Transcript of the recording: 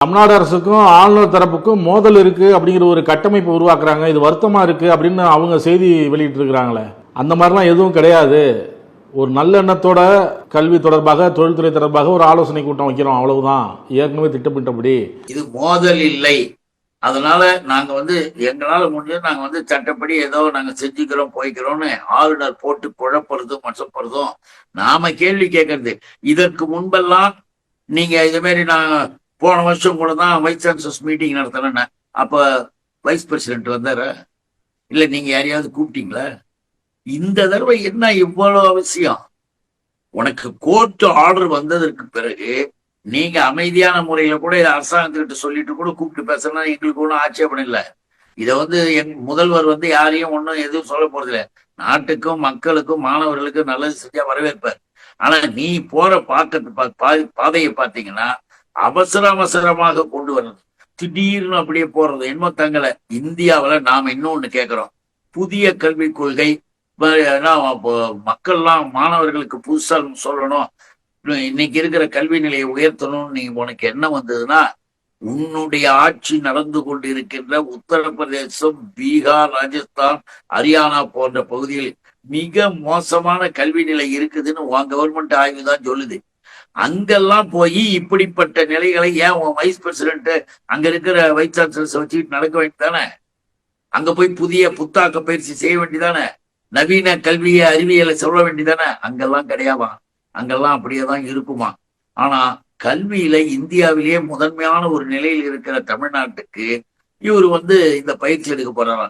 தமிழ்நாடு அரசுக்கும் ஆளுநர் தரப்புக்கும் மோதல் இருக்கு அப்படிங்கிற ஒரு கட்டமைப்பு உருவாக்குறாங்க. இது வருத்தமா இருக்கு அப்படின்னு அவங்க செய்தி வெளியிட்டு இருக்கிறாங்களே, அந்த மாதிரிலாம் எதுவும் கிடையாது. ஒரு நல்ல எண்ணத்தோட கல்வி தொடர்பாக, தொழில்துறை தொடர்பாக ஒரு ஆலோசனை கூட்டம் வைக்கிறோம், அவ்வளவுதான். ஏற்கனவே திட்டமிட்டபடி இது மோதல் இல்லை. அதனால நாங்க எங்களால முடிஞ்சது நாங்க சட்டப்படி ஏதோ நாங்க செஞ்சுக்கிறோம் போய்க்கிறோம்னு ஆளுநர் போட்டு குழப்பறதும் மசப்படுறதும் நாம கேள்வி கேட்கறது. இதற்கு முன்பெல்லாம் நீங்க இது மாதிரி நான் போன வருஷம் கூட தான் வைஸ் சான்சலர்ஸ் மீட்டிங் நடத்தினேன். அப்ப வைஸ் பிரசிடென்ட் வந்தார இல்ல, நீங்க யாரையாவது கூப்பிட்டீங்களா? இந்த தடவை என்ன இவ்வளவு அவசியம்? உனக்கு கோர்ட் ஆர்டர் வந்ததற்கு பிறகு நீங்க அமைதியான முறையில கூட இதை அரசாங்கத்துக்கிட்ட சொல்லிட்டு கூட கூப்பிட்டு பேசணும், எங்களுக்கு ஒன்றும் ஆட்சேபம் இல்லை. இதை எங் முதல்வர் யாரையும் ஒன்றும் எதுவும் சொல்ல போறது இல்லை. நாட்டுக்கும் மக்களுக்கும் மாணவர்களுக்கும் நல்லது செஞ்சா வரவேற்பார். ஆனா நீ போற பாதையை பார்த்தீங்கன்னா அவசர அவசரமாக கொண்டு வர்றது, திடீர்னு அப்படியே போறது. என்னமோ தங்களை இந்தியாவில நாம இன்னொன்னு கேட்கிறோம், புதிய கல்விக் கொள்கை மக்கள்லாம் மாணவர்களுக்கு புதுசா சொல்லணும், இன்னைக்கு இருக்கிற கல்வி நிலையை உயர்த்தணும்னு நீ உனக்கு என்ன வந்ததுன்னா, உன்னுடைய ஆட்சி நடந்து கொண்டிருக்கின்ற உத்தரப்பிரதேசம், பீகார், ராஜஸ்தான், ஹரியானா போன்ற பகுதிகளில் மிக மோசமான கல்வி நிலை இருக்குதுன்னு உன் கவர்மெண்ட் ஆய்வு தான் சொல்லுது. அங்கெல்லாம் போய் இப்படிப்பட்ட நிலைகளை ஏன் உன் வைஸ் பிரசிடென்ட் அங்க இருக்கிற வைஸ் சான்சலர்ஸ் வச்சுக்கிட்டு நடக்க வேண்டியதானே? அங்க போய் புதிய புத்தாக்க பயிற்சி செய்ய வேண்டியதானே? நவீன கல்வியை அறிவியலை சொல்ல வேண்டியதானே? அங்கெல்லாம் கிடையாவா? அங்கெல்லாம் அப்படியேதான் இருக்குமா? ஆனா கல்வியில இந்தியாவிலேயே முதன்மையான ஒரு நிலையில் இருக்கிற தமிழ்நாட்டுக்கு இவர் இந்த பயிற்சி எடுக்க போறாராம்.